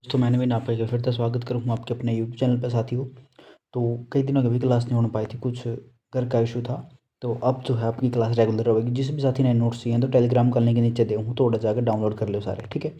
दोस्तों मैंने भी नापा के फिर से स्वागत करूँ आपके अपने यूट्यूब चैनल पर साथियों। तो कई दिनों की भी क्लास नहीं हो पाई थी, कुछ घर का इशू था। तो अब जो है आपकी क्लास रेगुलर होगी। जिस भी साथी ने नोट्स चाहिए तो टेलीग्राम का लिंक नीचे दे हूँ, तो उधर जाकर डाउनलोड कर लो सारे, ठीक है।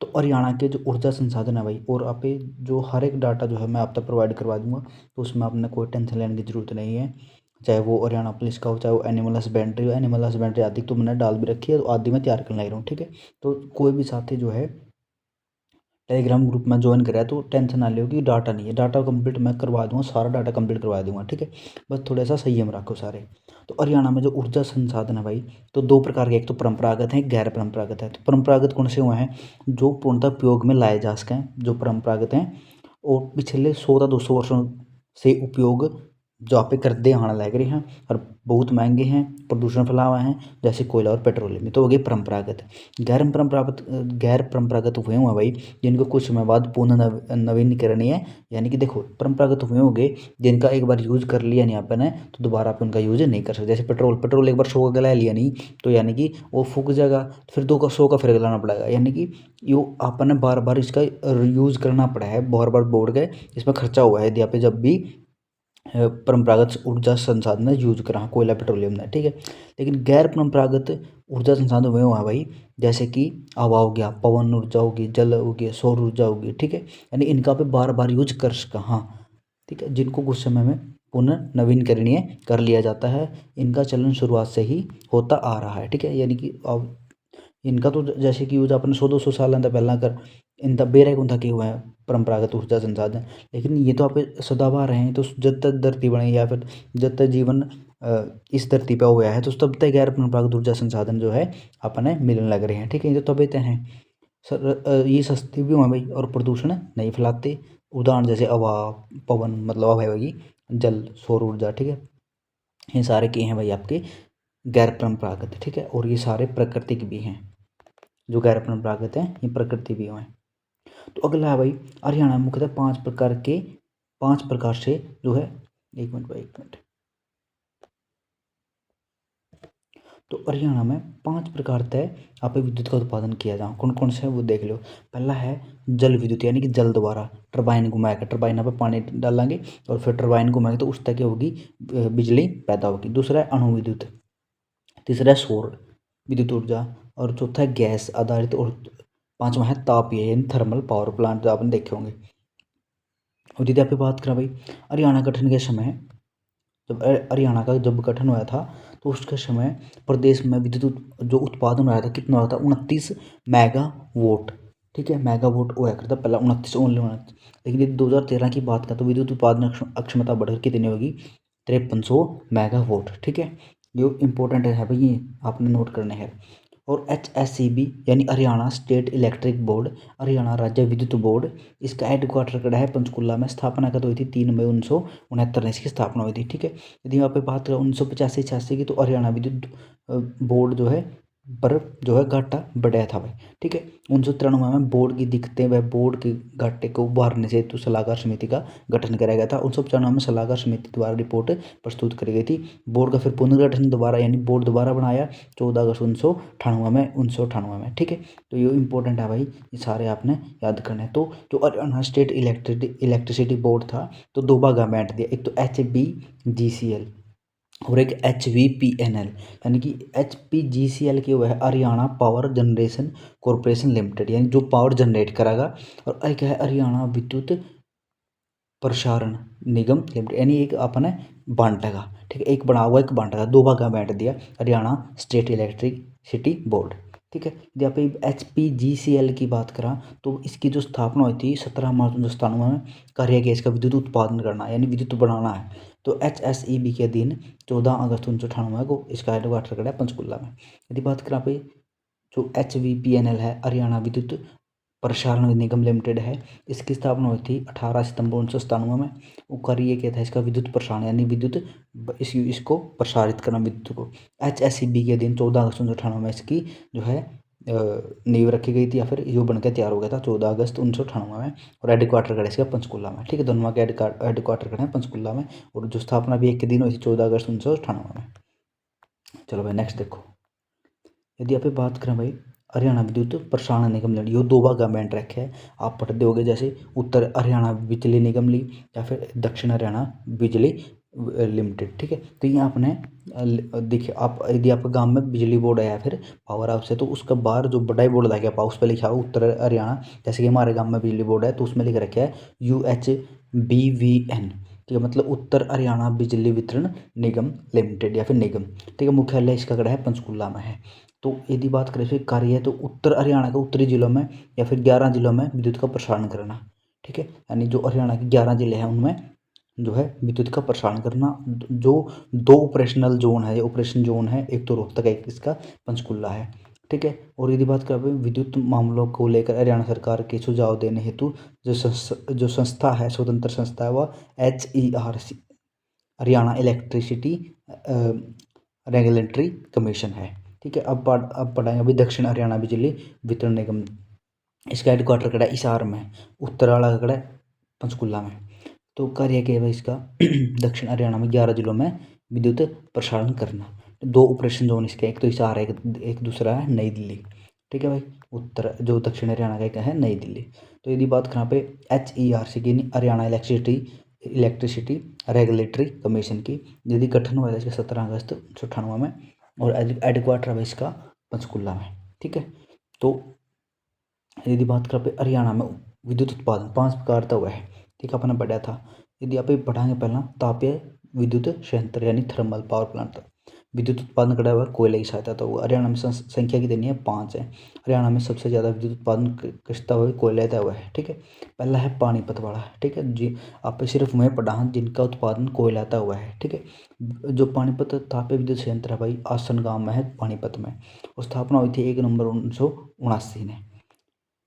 तो हरियाणा के जो ऊर्जा संसाधन है भाई, और आप पे जो हर एक डाटा जो है मैं आप तक प्रोवाइड करवा दूंगा। तो उसमें आपने कोई टेंशन लेने की ज़रूरत नहीं है। चाहे वो हरियाणा पुलिस का हो, चाहे वो एनिमल हस्बेंड्री हो। एनिमल हस्बेंड्री आदि तो मैंने डाल भी रखी है, तो आदि मैं तैयार करना ही रहा हूँ, ठीक है। तो कोई भी साथी जो है टेलीग्राम ग्रुप में ज्वाइन करा है तो टेंशन ना लो कि डाटा नहीं है। डाटा कंप्लीट मैं करवा दूंगा, सारा डाटा कंप्लीट करवा दूंगा, ठीक है। बस थोड़ा सा संयम रखो सारे। तो हरियाणा में जो ऊर्जा संसाधन है भाई, तो दो प्रकार के, एक तो परंपरागत है, एक गैर परंपरागत है। तो परंपरागत कौन से हुए हैं? जो पूर्णतः उपयोग में लाए जा सकें, जो परंपरागत हैं और पिछले 100 या 200 वर्षों से उपयोग जो आप पे करते आने लग रहे हैं और बहुत महंगे हैं, प्रदूषण फैला हुआ है, जैसे कोयला और पेट्रोलियम। तो हो गए परंपरागत। गैर परंपरागत हुए हुए भाई, जिनको कुछ समय बाद पुनः नवीनीकरणीय है। यानी कि देखो, परंपरागत हुए होंगे जिनका एक बार यूज कर लिया नहीं आपने, तो दोबारा आप उनका यूज नहीं कर सकते। जैसे पेट्रोल एक बार 100 का ले लिया नहीं, तो यानी कि वो फूक जाएगा, फिर 2 का 100 का फिर लाना पड़ेगा। यानी कि यो आपने बार बार इसका यूज करना पड़ा है, बार बार बोर्ड गए, इसमें खर्चा हुआ है। यदि आप जब भी परंपरागत ऊर्जा संसाधन यूज करा, कोयला पेट्रोलियम ने, ठीक है। लेकिन गैर परंपरागत ऊर्जा संसाधन हुए हुआ भाई, जैसे कि हवा हो गया, पवन ऊर्जा होगी, जल हो गया, सौर ऊर्जा होगी, ठीक है। यानी इनका पे बार बार यूज कर सका, हाँ, ठीक है, जिनको कुछ समय में पुनः नवीनकरणीय कर लिया जाता है। इनका चलन शुरुआत से ही होता आ रहा है, ठीक है। यानी कि अब इनका तो जैसे कि यूज अपने 100-200 साल पहला कर इनका बेरहगुन था कि हुआ है परंपरागत ऊर्जा संसाधन। लेकिन ये तो आप सदाबहार हैं, तो जब तक धरती बनी या फिर जब तक जीवन इस धरती पर हुआ है, तो तब तक गैर परंपरागत ऊर्जा संसाधन जो है अपने मिलने लग रहे हैं, ठीक है। ये तो तब हैं सर, ये सस्ती भी हुआ भाई और प्रदूषण नहीं फैलाते। उदाहरण जैसे हवा, पवन मतलब हवा होगी, जल, सौर ऊर्जा, ठीक है। ये सारे के हैं भाई आपके गैर परंपरागत, ठीक है। और ये सारे प्राकृतिक भी हैं। जो गैर परंपरागत हैं ये प्रकृति भी हैं। तो अगला है भाई, हरियाणा मुख्यतः 5 प्रकार से जो है, एक मिनट भाई, एक मिनट। तो हरियाणा में 5 प्रकार तय आप विद्युत का उत्पादन किया जाए। कौन कौन से है वो देख लो। पहला है जल विद्युत, यानी कि जल द्वारा टरबाइन घुमाएगा, टरबाइन पर पानी डालेंगे और फिर टरबाइन घुमाएंगे तो उस तक होगी बिजली पैदा होगी। दूसरा है अणु विद्युत, तीसरा है सौर विद्युत ऊर्जा, और चौथा है गैस आधारित, और पांचवा है तापीय यानी थर्मल पावर प्लांट, जो आपने देखे होंगे। और यदि आप बात करें भाई हरियाणा गठन के समय, जब हरियाणा का जब गठन हुआ था, तो उसके समय प्रदेश में विद्युत जो उत्पादन हुआ था कितना हुआ था? 29 मेगावाट, ठीक है। मेगावाट हुआ करता पहला 29, ओनली 29। लेकिन यदि 2013 की बात करें तो विद्युत उत्पादन अक्षमता बढ़कर कितनी होगी? 5300 मेगावाट, ठीक है। ये इंपॉर्टेंट है भाई, ये आपने नोट करने हैं। और HSEB यानी Haryana state electric board, Haryana राज्य विद्युत बोर्ड, इसका हेडक्वार्टर कड़ा है पंचकुला में। स्थापना कब हुई थी? 3 मई 1969 में इसकी स्थापना हुई थी, ठीक है। यदि यहाँ पे बात करें 1985-86 की, तो हरियाणा विद्युत बोर्ड जो है पर जो है घाटा बढ़ाया था भाई, ठीक है। 1993 में बोर्ड की दिक्कतें व बोर्ड के घाटे को उभारने से हेतु सलाहकार समिति का गठन कराया गया था। 1995 में सलाहकार समिति द्वारा रिपोर्ट प्रस्तुत करी गई थी। बोर्ड का फिर पुनर्गठन दोबारा, यानी बोर्ड दोबारा बनाया 14 अगस्त 1998 में, ठीक है। तो ये इंपॉर्टेंट है भाई, ये सारे आपने याद करने हैं। तो जो हरियाणा स्टेट इलेक्ट्रिसिटी बोर्ड था, तो दो भागा में बांट दिया, एक तो HBGCL और एक HVPNL। यानी कि HPGCL की वह Haryana power generation corporation limited, यानी जो पावर जनरेट कराएगा, और एक है हरियाणा विद्युत प्रसारण निगम लिमिटेड, यानी एक अपने बांटेगा, ठीक है। एक बना हुआ एक बांटेगा, दो भागा बांट दिया हरियाणा स्टेट इलेक्ट्रिसिटी बोर्ड, ठीक है। यदि आप HPGCL की बात करा, तो इसकी जो स्थापना हुई थी 17 मार्च 1997 में, कार्य किया इसका विद्युत उत्पादन करना, यानी विद्युत बनाना है। तो HSEB के दिन 14 अगस्त 1998 को इसका हेडक्वार्टर करा है पंचकुला में। यदि बात करें आप जो HVPNL है, हरियाणा विद्युत प्रसारण निगम लिमिटेड है, इसकी स्थापना हुई थी 18 सितंबर 1997 में। वो कार्य किया था इसका विद्युत प्रसारण, यानी विद्युत इसको प्रसारित करना विद्युत को। HSEB के दिन 14 अगस्त 1998 में इसकी जो है नींव रखी गई थी, या फिर यो बनकर तैयार हो गया था 14 अगस्त 1998 में। और हेडक्वार्टर खड़े इसका पंचकुला में, ठीक है। दोनों के हेडक्वार्टर खड़े हैं पंचकुला में, और जो स्थापना भी एक के दिन हुई थी 14 अगस्त 1998 में। चलो भाई नेक्स्ट देखो। यदि आप बात करें भाई हरियाणा विद्युत प्रसारण निगम लिमिटेड, ये दो भागा में रखे है। आप पढ़ते होगे जैसे उत्तर हरियाणा बिजली निगम ली या फिर दक्षिण हरियाणा बिजली लिमिटेड। ठीक है, तो ये आपने देखिए, आप यदि आपके गांव में बिजली बोर्ड है या फिर पावर हाउस है तो उसका बाहर जो बड़ा बोर्ड लगा है उस पर लिखा हुआ उत्तर हरियाणा। जैसे कि हमारे गांव में बिजली बोर्ड है तो उसमें लिख रखा है UHBVN, ठीक है, मतलब उत्तर हरियाणा बिजली वितरण निगम लिमिटेड या फिर निगम। ठीक है, मुख्यालय इसका कड़ा है पंचकुला में है। तो यदि बात करें फिर कार्य है तो उत्तर हरियाणा के उत्तरी जिलों में या फिर 11 जिलों में विद्युत का प्रसारण करना। ठीक है, यानी जो हरियाणा के 11 जिले हैं उनमें जो है विद्युत का प्रसारण करना। जो दो ऑपरेशनल जोन है, ऑपरेशन जोन है, एक तो रोहतक है, एक इसका पंचकुला है। ठीक है, और यदि बात करें विद्युत मामलों को लेकर हरियाणा सरकार के सुझाव देने हेतु जो संस्था है, स्वतंत्र संस्था है, वह HERC, Haryana electricity regulatory commission है। ठीक है, अब पढ़ाएंगे अभी दक्षिण हरियाणा बिजली वितरण निगम। इसका हेडक्वार्टर कड़ा है हिसार में, उत्तर वाला का कड़ा है पंचकुला में। तो कार्य क्या है इसका दक्षिण हरियाणा में 11 जिलों में विद्युत प्रसारण करना। दो ऑपरेशन जोन इसके, एक तो हिसार है, एक दूसरा है नई दिल्ली। ठीक है भाई, उत्तर जो दक्षिण हरियाणा का एक है नई दिल्ली। तो यदि बात करें पे HERC की, हरियाणा इलेक्ट्रिसिटी रेगुलेटरी कमीशन की, यदि गठन हुआ था इसका 17 अगस्त 1998 में, और हेडक्वार्टर है इसका पंचकुला में। ठीक है, तो यदि बात करें पे हरियाणा में विद्युत उत्पादन 5 प्रकार का हुआ है। ठीक है, अपने बढ़ा था। यदि आप पढ़ाएंगे पहला तापीय विद्युत संयंत्र यानी थर्मल पावर प्लांट। विद्युत उत्पादन करा हुआ कोयले की सहायता तो हुआ। हरियाणा में संख्या की देनी है 5 है। हरियाणा में सबसे ज़्यादा विद्युत उत्पादन किसका हुआ, कोयले का हुआ है। ठीक है, पहला है पानीपत वाला। ठीक है जी, आप सिर्फ वह पढ़ा जिनका उत्पादन कोयला का हुआ है। ठीक है, जो पानीपत तापीय विद्युत संयंत्र है भाई आसन गाँव में है पानीपत में, और स्थापना हुई थी 1 नवंबर 1979 में।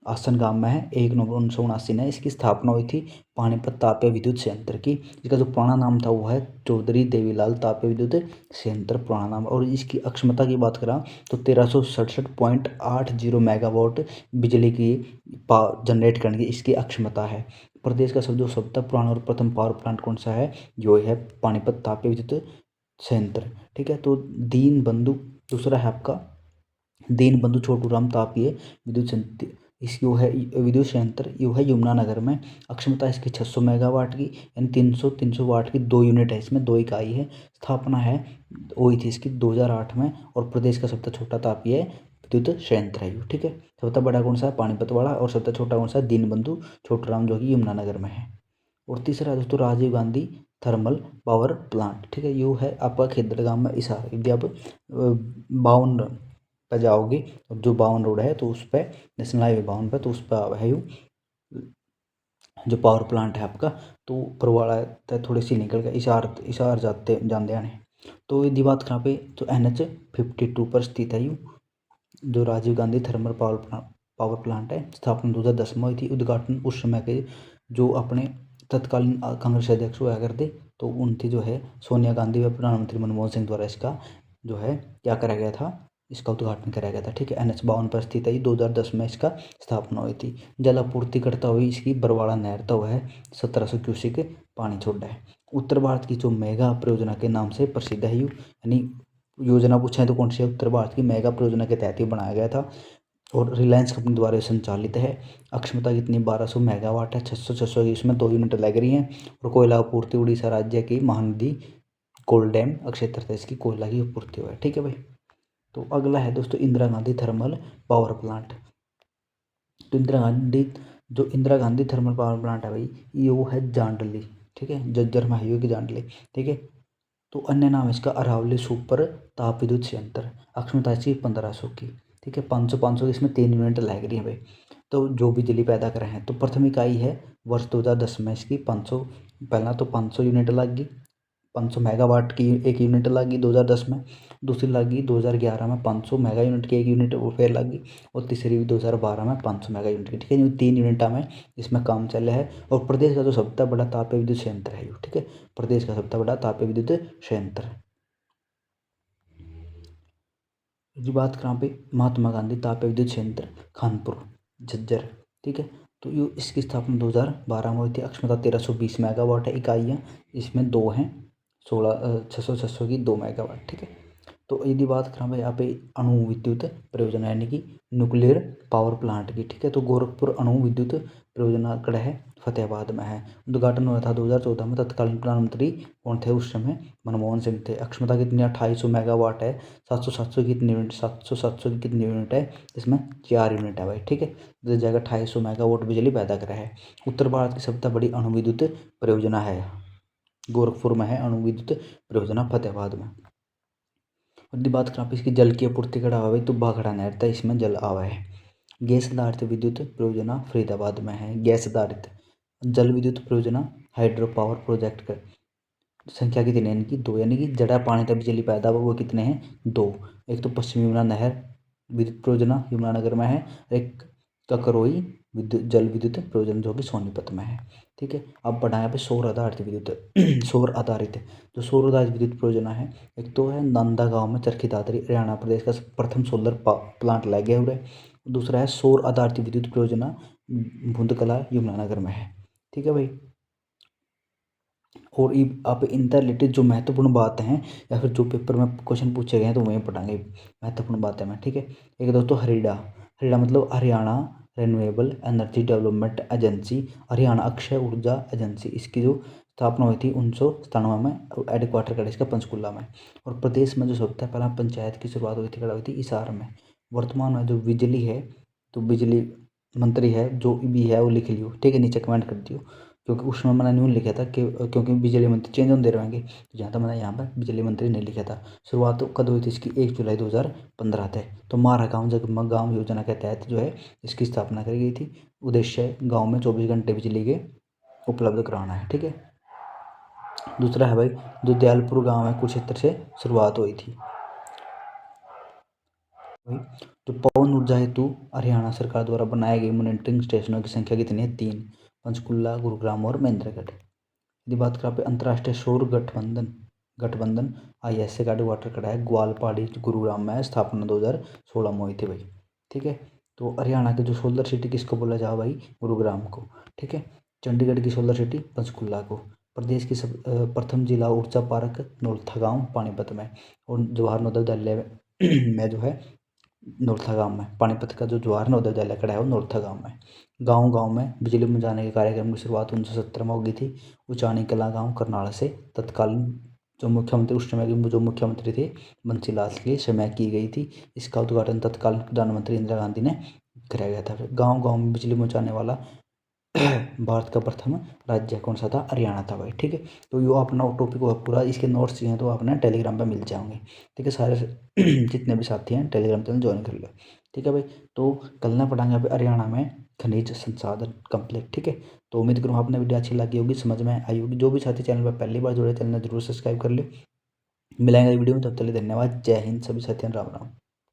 आसन गांव में है 1 नवंबर 1979 में इसकी स्थापना हुई थी पानीपत तापीय विद्युत संयंत्र की। इसका जो पुराना नाम था वो है चौधरी देवीलाल तापीय विद्युत संयंत्र पुराना नाम। और इसकी अक्षमता की बात करा तो 1367.80 मेगावाट बिजली की जनरेट करने की इसकी अक्षमता है। प्रदेश का जो सबसे पुराना और प्रथम पावर प्लांट कौन सा है, जो है पानीपत तापीय विद्युत संयंत्र। ठीक है, तो दीन बंधु दूसरा है आपका दीन बंधु छोटूराम तापीय विद्युत संयंत्र। इसकी वो है विद्युत संयंत्र, ये है यमुनानगर में। अक्षमता इसकी 600 मेगावाट की, यानी 300 वाट की 2 यूनिट है, इसमें 2 इकाई है। स्थापना है हुई थी इसकी 2008 में, और प्रदेश का सबसे छोटा तापीय विद्युत संयंत्र है। ठीक है, सबसे बड़ा कौन सा है पानीपत वाला, और सबसे छोटा कौन सा है दीन बंधु छोटूराम जो कि यमुनानगर में है। और तीसरा दोस्तों Rajiv Gandhi thermal power plant. ठीक है, यू है आपका खेदड़गांव में हिसार। यदि आप 52 पे जाओगे, जो 52 रोड है तो उस पर नेशनल हाईवे 52 पे, तो उस पर है यू जो पावर प्लांट है आपका, तो परवाड़ा थोड़ी सी निकल के इशार जाते आने। तो यदि बात करें पे तो NH52 पर स्थित है यू जो Rajiv Gandhi thermal power plant है। स्थापना 2010 में हुई थी। उद्घाटन उस समय के जो अपने तत्कालीन कांग्रेस अध्यक्ष हुआ करते तो उनकी जो है सोनिया गांधी व प्रधानमंत्री मनमोहन सिंह द्वारा इसका जो है क्या करा गया था, इसका उद्घाटन कराया गया था। ठीक है, NH52 पर स्थित है। 2010 में इसका स्थापना हुई थी। जल आपूर्ति करता हुई इसकी बरवाड़ा नहर तो है 1700 क्यूसेक पानी छोड़ा है। उत्तर भारत की जो मेगा परियोजना के नाम से प्रसिद्ध है यानी योजना पूछे तो कौन सी है, उत्तर भारत की मेगा परियोजना के तहत ही बनाया गया था, और रिलायंस कंपनी द्वारा संचालित है। अक्षमता कितनी 1200 मेगावाट है। 600 की इसमें 2 यूनिट लग रही हैं। और कोयला आपूर्ति उड़ीसा राज्य की महानदी कोल डैम क्षेत्र से इसकी कोयला की आपूर्ति हुआ है। ठीक है भाई, तो अगला है दोस्तों Indira Gandhi thermal power plant. तो Indira Gandhi thermal power plant है भाई, ये वो है जांडली। ठीक है, जज्जर में है की जांडली। ठीक है, तो अन्य नाम इसका अरावली सुपर ताप विद्युत संयंत्र। अक्षमता इसकी 1500 की। ठीक है, 500 की इसमें 3 यूनिट लग रही है भाई, तो जो बिजली पैदा कर रहे हैं। तो प्रथम इकाई है वर्ष 2010 में इसकी 500, पहला तो 500 यूनिट लग गई, 500 मेगावाट की एक यूनिट लगी 2010 में। दूसरी लगी 2011 में 500 मेगा यूनिट की एक यूनिट वो फिर लगी, और तीसरी भी 2012 में 500 मेगा यूनिट की। ठीक है, 3 यूनिटा में इसमें काम चल रहा है। और प्रदेश का जो सबसे बड़ा तापीय विद्युत संयंत्र है। ठीक है, प्रदेश का सबसे बड़ा तापीय विद्युत संयंत्र। यदि बात करें पे महात्मा गांधी तापीय विद्युत संयंत्र खानपुर झज्जर। ठीक है, तो ये इसकी स्थापना 2012 में हुई थी। अक्षमता 1320 मेगावाट है। इकाइयाँ इसमें 2 हैं, 600 की 2 मेगावाट। ठीक है, तो यदि बात करें भाई यहाँ पे अणु विद्युत परियोजना यानी कि न्यूक्लियर पावर प्लांट की, ठीक है, तो गोरखपुर अणु विद्युत परियोजना कड़ा है, फतेहाबाद में है। उद्घाटन हुआ था 2014 में। तत्कालीन प्रधानमंत्री कौन थे उस समय? मनमोहन सिंह थे। अक्षमता कितनी? 2800 मेगावाट है। 700 कितनी यूनिट? 700 की कितनी यूनिट है? इसमें 4 यूनिट है भाई, ठीक है। तो जगह 2800 मेगावाट बिजली पैदा करा है। उत्तर भारत की सबसे बड़ी अणु विद्युत परियोजना है, गोरखपुर में है अणु विद्युत परियोजना, फतेहाबाद में। यदि बात करें इसकी जल की आपूर्ति कड़ा हुआ है तो भाखड़ा नहर था, इसमें जल आवा है। गैस आधारित विद्युत परियोजना फरीदाबाद में है। गैस आधारित जल विद्युत परियोजना हाइड्रो पावर प्रोजेक्ट का संख्या कितनी है? इनकी 2, यानी कि जड़ा पानी तक बिजली पैदा हुआ वो कितने हैं? 2। एक तो पश्चिमी यमुना नहर विद्युत परियोजना यमुनानगर में है, एक ककरोई जल विद्युत परियोजना जो कि सोनीपत में है, ठीक है। अब बढ़ाए यहाँ पे सौर आधारित विद्युत सौर आधारित जो सौर आधारित विद्युत परियोजना है, एक तो है नंदा गाँव में चरखी दादरी हरियाणा प्रदेश का प्रथम सोलर प्लांट लग गया हुआ है। दूसरा है सौर आधारित विद्युत परियोजना भूंदकला यमुनानगर में है, ठीक है भाई। और आप इनसे रिलेटेड जो महत्वपूर्ण बातें हैं या फिर जो पेपर में क्वेश्चन पूछे गए हैं तो वहीं पढ़ाएंगे महत्वपूर्ण बातें में, ठीक है। एक दोस्तों हरिडा, हरिडा मतलब Haryana renewable energy development agency, Haryana Akshay ऊर्जा एजेंसी। इसकी जो स्थापना हुई थी 1997 में, हेडक्वार्टर कड़ा इसका पंचकुला में। और प्रदेश में जो सबसे पहला पंचायत की शुरुआत हुई थी कड़ा हुई थी हिसार में। वर्तमान में जो बिजली है तो बिजली मंत्री है जो भी है वो लिख लियो, ठीक है, नीचे कमेंट कर दियो, क्योंकि उस समय मैंने न्यूज़ लिखा था कि क्योंकि बिजली मंत्री चेंज होते रहेंगे, तो जहाँ तक मैंने यहाँ पर बिजली मंत्री नहीं लिखा था। शुरुआत तो कद हुई थी इसकी? 1 जुलाई 2015 थे। तो मारा गाँव जगमग गाँव योजना के तहत जो है इसकी स्थापना करी गई थी। उद्देश्य गाँव में 24 घंटे बिजली के उपलब्ध कराना है, ठीक है। दूसरा है भाई जो दयालपुर गाँव है कुरुक्षेत्र से शुरुआत हुई थी। जो पवन ऊर्जा हेतु हरियाणा सरकार द्वारा बनाए गए मॉनिटरिंग स्टेशनों की संख्या कितनी है? 3, पंचकुला, गुरुग्राम और महेंद्रगढ़। यदि बात करें पे अंतर्राष्ट्रीय सौर गठबंधन ISA का हेडक्वार्टर कड़ा है ग्वालपाड़ी गुरुग्राम में, स्थापना 2016 में हुई थी भाई, ठीक है। तो हरियाणा की जो सोलर सिटी किसको बोला जाए भाई? गुरुग्राम को, ठीक है। चंडीगढ़ की सोलर सिटी पंचकुला को। प्रदेश की प्रथम जिला ऊर्जा पार्क नौलथा गाँव पानीपत में। और जवाहर नवोदय विद्यालय में जो है नौलथा गाँव में, पानीपत का जो जवाहर नवोदय विद्यालय खड़ा है वो नौलथा गाँव में। गाँव गाँव में बिजली पहुँचाने के कार्यक्रम की शुरुआत 1970 में हो गई थी उचानी कला गाँव करनाल से। तत्कालीन जो मुख्यमंत्री उस समय के जो मुख्यमंत्री थे बंसी लाल के समय की गई थी। इसका उद्घाटन तत्कालीन प्रधानमंत्री इंदिरा गांधी ने कराया गया था। गाँव गाँव में बिजली पहुँचाने वाला भारत का प्रथम राज्य कौन सा था? हरियाणा था भाई, ठीक है। तो ये अपना टॉपिक हुआ पूरा, इसके नोट्स चाहिए तो आपने टेलीग्राम पे मिल जाएंगे, ठीक है। सारे जितने भी साथी हैं टेलीग्राम चैनल ज्वाइन कर लो, ठीक है भाई। तो कल ना पढ़ाएंगे अभी हरियाणा में खनिज संसाधन कम्प्लेक्स, ठीक है। तो उम्मीद करूँ आपने वीडियो अच्छी लगी होगी, समझ में आई होगी। जो भी साथी चैनल पर पहली बार जुड़े चैनल जरूर सब्सक्राइब कर लो। मिलेंगे वीडियो में, तब तक के लिए धन्यवाद। जय हिंद सभी साथियों, राम राम।